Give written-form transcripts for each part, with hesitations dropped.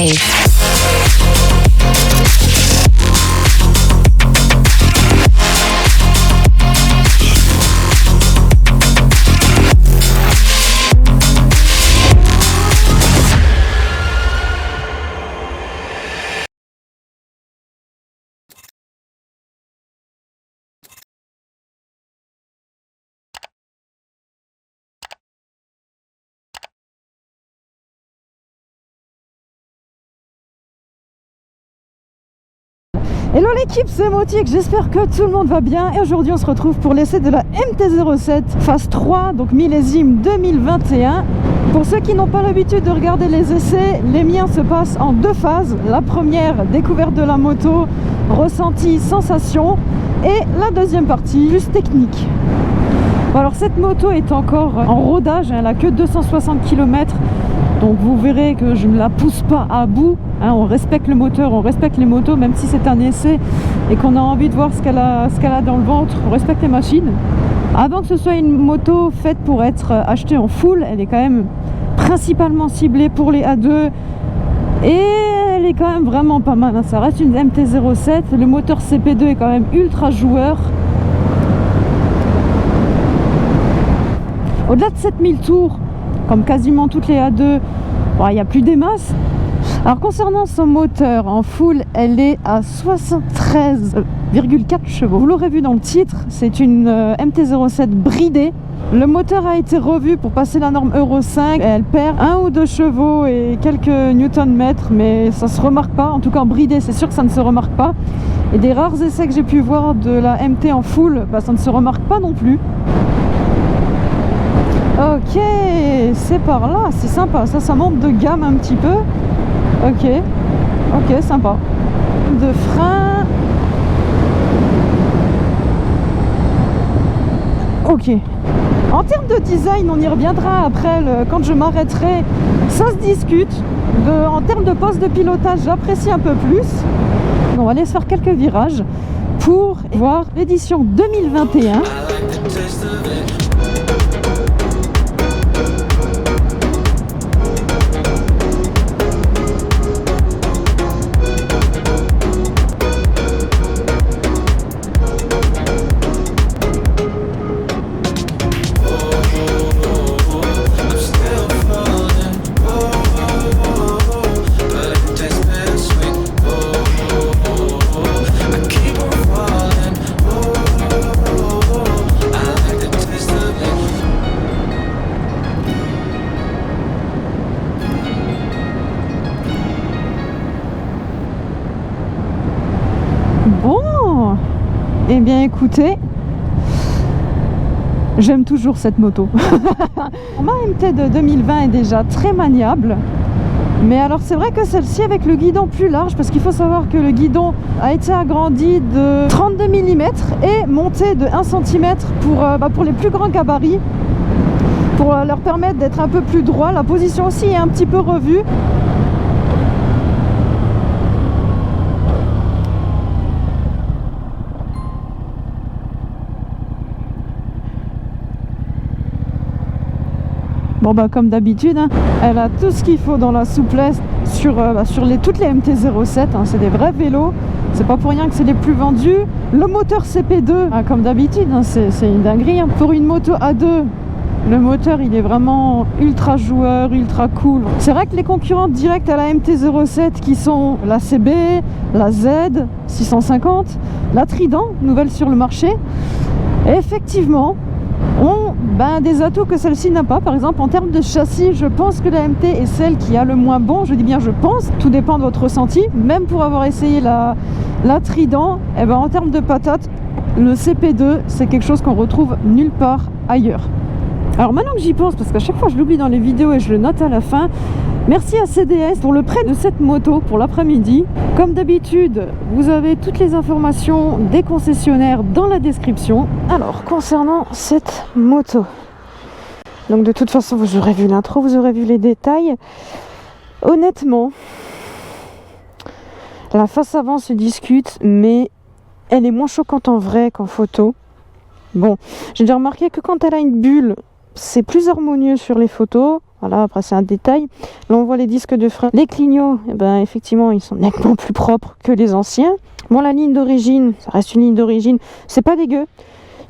Wave. Hello l'équipe, c'est Motique, j'espère que tout le monde va bien et aujourd'hui on se retrouve pour l'essai de la MT-07 phase 3, donc millésime 2021. Pour ceux qui n'ont pas l'habitude de regarder les essais, les miens se passent en deux phases. La première, découverte de la moto, ressenti, sensation, et la deuxième partie, plus technique. Bon, alors cette moto est encore en rodage, elle n'a que 260 km. Donc vous verrez que je ne la pousse pas à bout, hein, on respecte le moteur, on respecte les motos, même si c'est un essai et qu'on a envie de voir ce qu'elle a dans le ventre, on respecte les machines. Avant que ce soit une moto faite pour être achetée en full, elle est quand même principalement ciblée pour les A2 et elle est quand même vraiment pas mal, hein. Ça reste une MT-07, le moteur CP2 est quand même ultra joueur. Au-delà de 7000 tours, comme quasiment toutes les A2, bon, il n'y a plus des masses. Alors concernant son moteur en full, elle est à 73,4 chevaux. Vous l'aurez vu dans le titre, c'est une MT-07 bridée. Le moteur a été revu pour passer la norme Euro 5. Elle perd 1 ou 2 chevaux et quelques newton-mètres, mais ça se remarque pas. En tout cas en bridée, c'est sûr que ça ne se remarque pas. Et des rares essais que j'ai pu voir de la MT en full, bah, ça ne se remarque pas non plus. Ok, c'est par là, c'est sympa, ça monte de gamme un petit peu. Ok, sympa. De frein. Ok. En termes de design, on y reviendra après, quand je m'arrêterai. Ça se discute. En termes de poste de pilotage, j'apprécie un peu plus. On va aller se faire quelques virages pour voir l'édition 2021. Eh bien écoutez, j'aime toujours cette moto. Ma MT de 2020 est déjà très maniable. Mais alors c'est vrai que celle-ci avec le guidon plus large, parce qu'il faut savoir que le guidon a été agrandi de 32 mm et monté de 1 cm pour les plus grands gabarits, pour leur permettre d'être un peu plus droit. La position aussi est un petit peu revue. Bon bah comme d'habitude, hein, elle a tout ce qu'il faut dans la souplesse sur toutes les MT-07, hein, c'est des vrais vélos, c'est pas pour rien que c'est les plus vendus. Le moteur CP2, hein, comme d'habitude, hein, c'est une dinguerie, hein. Pour une moto A2, le moteur il est vraiment ultra joueur, ultra cool. C'est vrai que les concurrentes directes à la MT-07 qui sont la CB, la Z 650, la Trident, nouvelle sur le marché, et effectivement ont des atouts que celle-ci n'a pas. Par exemple en termes de châssis, je pense que la MT est celle qui a le moins bon. Je dis bien je pense, tout dépend de votre ressenti. Même pour avoir essayé la Trident, en termes de patates, le CP2 c'est quelque chose qu'on retrouve nulle part ailleurs. Alors maintenant que j'y pense, parce qu'à chaque fois je l'oublie dans les vidéos et je le note à la fin, merci à CDS pour le prêt de cette moto pour l'après-midi. Comme d'habitude, vous avez toutes les informations des concessionnaires dans la description. Alors, concernant cette moto, donc de toute façon, vous aurez vu l'intro, vous aurez vu les détails. Honnêtement, la face avant se discute, mais elle est moins choquante en vrai qu'en photo. Bon, j'ai déjà remarqué que quand elle a une bulle, c'est plus harmonieux sur les photos. Voilà, après c'est un détail. Là on voit les disques de frein. Les clignots, eh ben, effectivement, ils sont nettement plus propres que les anciens. Bon, la ligne d'origine, ça reste une ligne d'origine. C'est pas dégueu.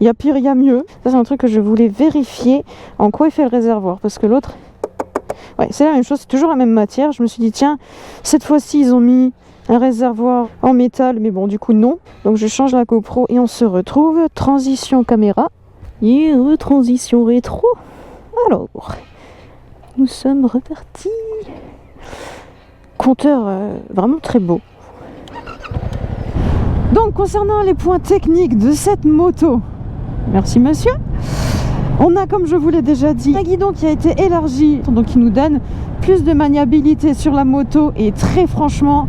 Il y a pire, il y a mieux. Ça c'est un truc que je voulais vérifier. En quoi il fait le réservoir? Parce que l'autre... Ouais, c'est la même chose, c'est toujours la même matière. Je me suis dit, tiens, cette fois-ci, ils ont mis un réservoir en métal. Mais bon, du coup, non. Donc je change la GoPro et on se retrouve. Transition caméra. Et transition rétro. Alors, nous sommes repartis. Compteur vraiment très beau. Donc, concernant les points techniques de cette moto, merci monsieur. On a, comme je vous l'ai déjà dit, un guidon qui a été élargi, donc qui nous donne plus de maniabilité sur la moto. Et très franchement,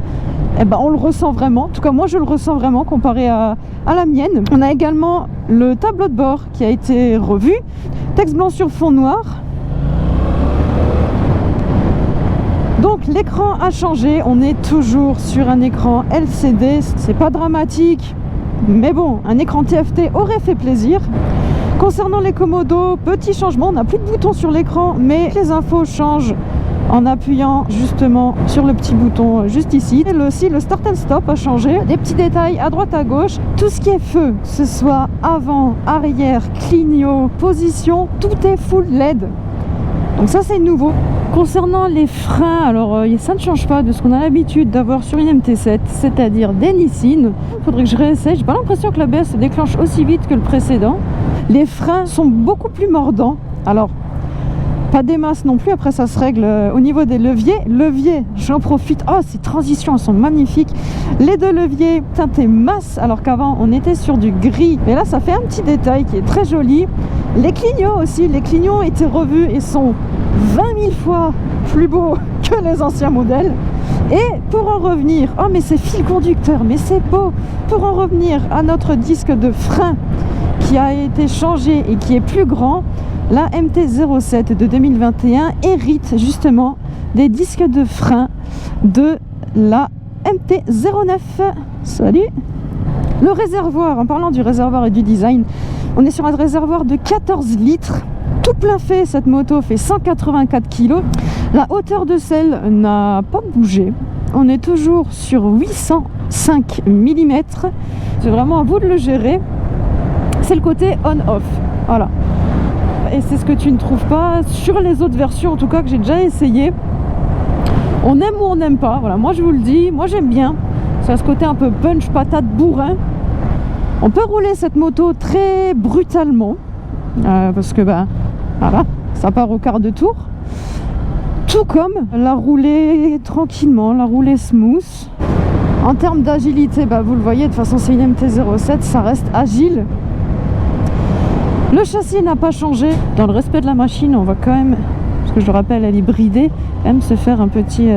eh ben, on le ressent vraiment. En tout cas, moi, je le ressens vraiment comparé à la mienne. On a également le tableau de bord qui a été revu. Texte blanc sur fond noir. Donc l'écran a changé, on est toujours sur un écran LCD, c'est pas dramatique, mais bon, un écran TFT aurait fait plaisir. Concernant les commodos, petit changement, on n'a plus de bouton sur l'écran, mais les infos changent en appuyant justement sur le petit bouton juste ici. Et aussi le start and stop a changé, des petits détails à droite à gauche, tout ce qui est feu, que ce soit avant, arrière, clignot, position, tout est full LED. Donc ça c'est nouveau. Concernant les freins, alors ça ne change pas de ce qu'on a l'habitude d'avoir sur une MT7, c'est-à-dire des Nissin. Il faudrait que je réessaye, j'ai pas l'impression que l'ABS se déclenche aussi vite que le précédent. Les freins sont beaucoup plus mordants, alors pas des masses non plus, après ça se règle au niveau des leviers, j'en profite, oh ces transitions elles sont magnifiques, les deux leviers teintés masse alors qu'avant on était sur du gris, mais là ça fait un petit détail qui est très joli. Les clignots aussi, les clignots ont été revus et sont 20 000 fois plus beaux que les anciens modèles. Et pour en revenir, oh mais c'est fil conducteur, mais c'est beau, pour en revenir à notre disque de frein qui a été changé et qui est plus grand, la MT-07 de 2021 hérite justement des disques de frein de la MT-09. Salut! Le réservoir, en parlant du réservoir et du design, on est sur un réservoir de 14 litres. Tout plein fait, cette moto fait 184 kg. La hauteur de selle n'a pas bougé. On est toujours sur 805 mm. C'est vraiment à vous de le gérer. C'est le côté on-off. Voilà. Et c'est ce que tu ne trouves pas sur les autres versions, en tout cas que j'ai déjà essayé. On aime ou on n'aime pas. Voilà, moi je vous le dis, moi j'aime bien. C'est ce côté un peu punch, patate, bourrin. On peut rouler cette moto très brutalement. Parce que voilà, ça part au quart de tour. Tout comme la rouler tranquillement, la rouler smooth. En termes d'agilité, vous le voyez, de toute façon c'est une MT-07, ça reste agile. Le châssis n'a pas changé. Dans le respect de la machine, on va quand même, parce que je le rappelle, elle est bridée, même se faire un petite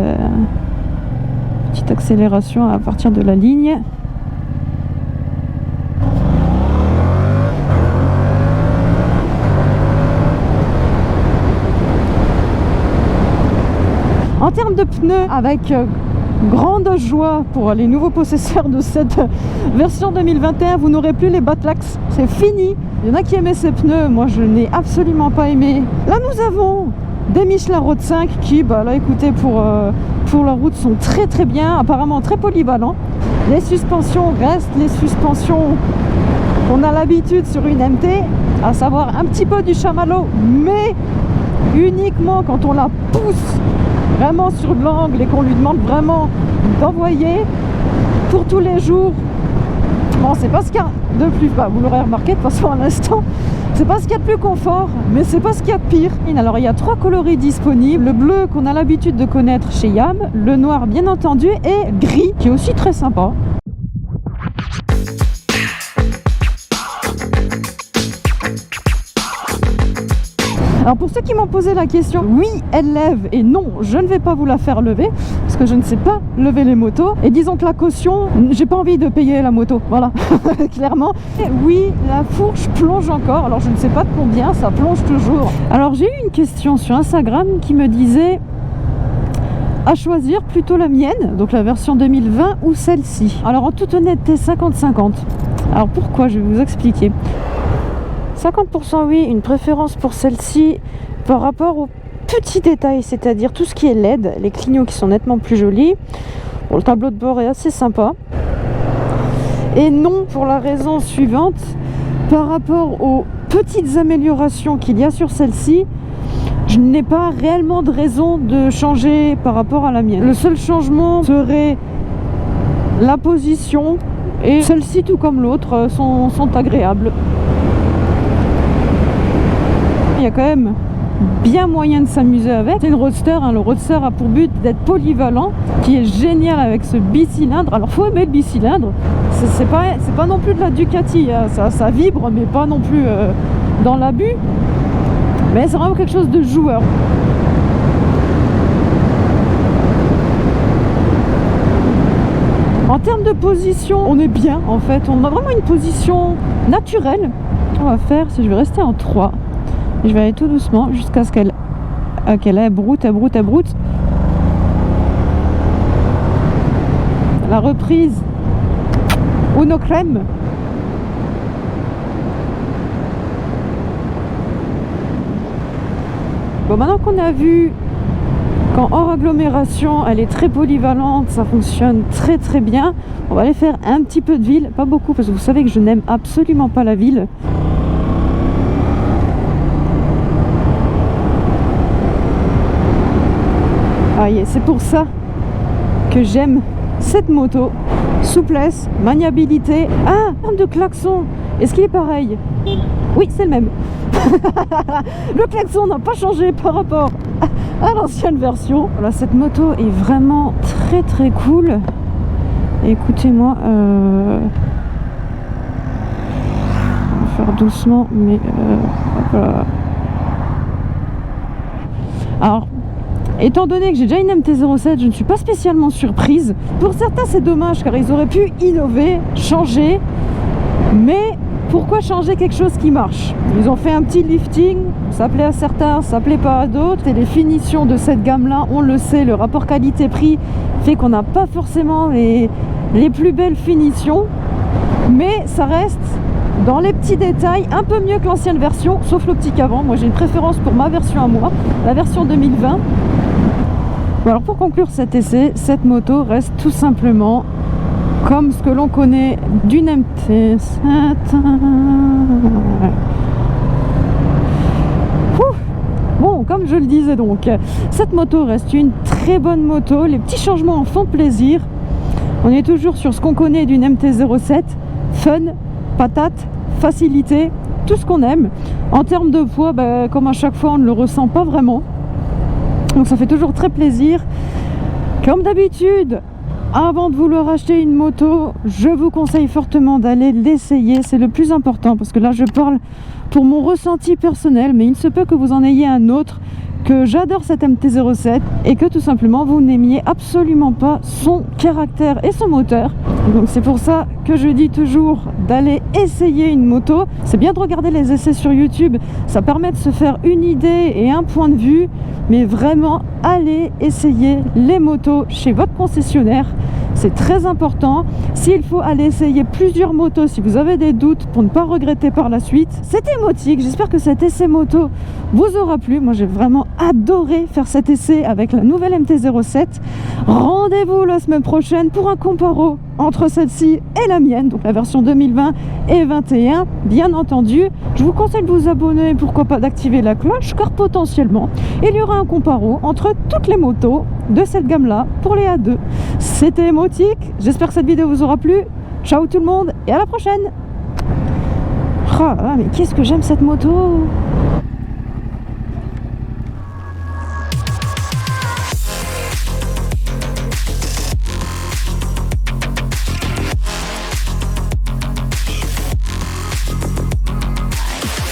accélération à partir de la ligne. En termes de pneus, avec grande joie pour les nouveaux possesseurs de cette version 2021, vous n'aurez plus les Batlax, c'est fini. Il y en a qui aimaient ces pneus, moi je n'ai absolument pas aimé. Là nous avons des Michelin Road 5 qui, là écoutez, pour la route sont très très bien, apparemment très polyvalents. Les suspensions restent les suspensions qu'on a l'habitude sur une MT, à savoir un petit peu du chamallow, mais uniquement quand on la pousse vraiment sur l'angle et qu'on lui demande vraiment d'envoyer pour tous les jours. Bon, c'est pas ce qu'il y a de plus, vous l'aurez remarqué de toute façon à l'instant, c'est pas ce qu'il y a de plus confort, mais c'est pas ce qu'il y a de pire. Alors il y a 3 coloris disponibles, le bleu qu'on a l'habitude de connaître chez Yam, le noir bien entendu et gris qui est aussi très sympa. Alors pour ceux qui m'ont posé la question, oui elle lève et non je ne vais pas vous la faire lever parce que je ne sais pas lever les motos et disons que la caution, j'ai pas envie de payer la moto, voilà, clairement. Et oui, la fourche plonge encore, alors je ne sais pas de combien, ça plonge toujours. Alors j'ai eu une question sur Instagram qui me disait à choisir plutôt la mienne, donc la version 2020 ou celle-ci. Alors en toute honnêteté 50-50. Alors pourquoi? Je vais vous expliquer. 50% oui, une préférence pour celle-ci par rapport petits détails, c'est-à-dire tout ce qui est LED, les clignots qui sont nettement plus jolis. Bon, le tableau de bord est assez sympa. Et non, pour la raison suivante, par rapport aux petites améliorations qu'il y a sur celle-ci, je n'ai pas réellement de raison de changer par rapport à la mienne. Le seul changement serait la position, et celle-ci tout comme l'autre sont agréables. Il y a quand même bien moyen de s'amuser avec. C'est une Roadster, le Roadster a pour but d'être polyvalent, qui est génial avec ce bicylindre. Alors faut aimer le bicylindre, c'est pas non plus de la Ducati, hein. Ça vibre mais pas non plus dans l'abus, mais c'est vraiment quelque chose de joueur. En termes de position, on est bien en fait, on a vraiment une position naturelle. Ce qu'on va faire, c'est que je vais rester en 3. Je vais aller tout doucement jusqu'à ce qu'elle broute. La reprise Uno Crème. Bon, maintenant qu'on a vu qu'en hors agglomération elle est très polyvalente, ça fonctionne très très bien, on va aller faire un petit peu de ville, pas beaucoup parce que vous savez que je n'aime absolument pas la ville. Ah, c'est pour ça que j'aime cette moto. Souplesse, maniabilité. Ah, en termes de klaxon, est-ce qu'il est pareil? Oui, c'est le même. Le klaxon n'a pas changé par rapport à l'ancienne version. Voilà, cette moto est vraiment très très cool. Écoutez-moi, on va faire doucement, mais voilà. Alors, étant donné que j'ai déjà une MT-07, je ne suis pas spécialement surprise. Pour certains, c'est dommage car ils auraient pu innover, changer. Mais pourquoi changer quelque chose qui marche? Ils ont fait un petit lifting, ça plaît à certains, ça plaît pas à d'autres. Et les finitions de cette gamme-là, on le sait, le rapport qualité-prix fait qu'on n'a pas forcément les plus belles finitions. Mais ça reste dans les petits détails un peu mieux que l'ancienne version, sauf l'optique avant. Moi j'ai une préférence pour ma version à moi, la version 2020. Bon, alors pour conclure cet essai, cette moto reste tout simplement comme ce que l'on connaît d'une MT7. Bon, comme je le disais donc, cette moto reste une très bonne moto. Les petits changements en font plaisir. On est toujours sur ce qu'on connaît d'une MT-07. Fun, patate, facilité, tout ce qu'on aime. En termes de poids, comme à chaque fois, on ne le ressent pas vraiment. Donc ça fait toujours très plaisir. Comme d'habitude, avant de vouloir acheter une moto, je vous conseille fortement d'aller l'essayer. C'est le plus important parce que là je parle pour mon ressenti personnel, mais il se peut que vous en ayez un autre, que j'adore cette MT-07 et que tout simplement vous n'aimiez absolument pas son caractère et son moteur. Donc c'est pour ça que je dis toujours d'aller essayer une moto. C'est bien de regarder les essais sur YouTube, ça permet de se faire une idée et un point de vue, mais vraiment allez essayer les motos chez votre concessionnaire. C'est très important. S'il faut aller essayer plusieurs motos, si vous avez des doutes pour ne pas regretter par la suite. C'était Motique, j'espère que cet essai moto vous aura plu. Moi j'ai vraiment adoré faire cet essai avec la nouvelle MT-07. Rendez-vous la semaine prochaine pour un comparo entre celle-ci et la mienne, donc la version 2020 et 2021 bien entendu. Je vous conseille de vous abonner, pourquoi pas d'activer la cloche, car potentiellement il y aura un comparo entre toutes les motos de cette gamme là pour les A2. C'était Motique, j'espère que cette vidéo vous aura plu. Ciao tout le monde et à la prochaine. Ah mais qu'est-ce que j'aime cette moto.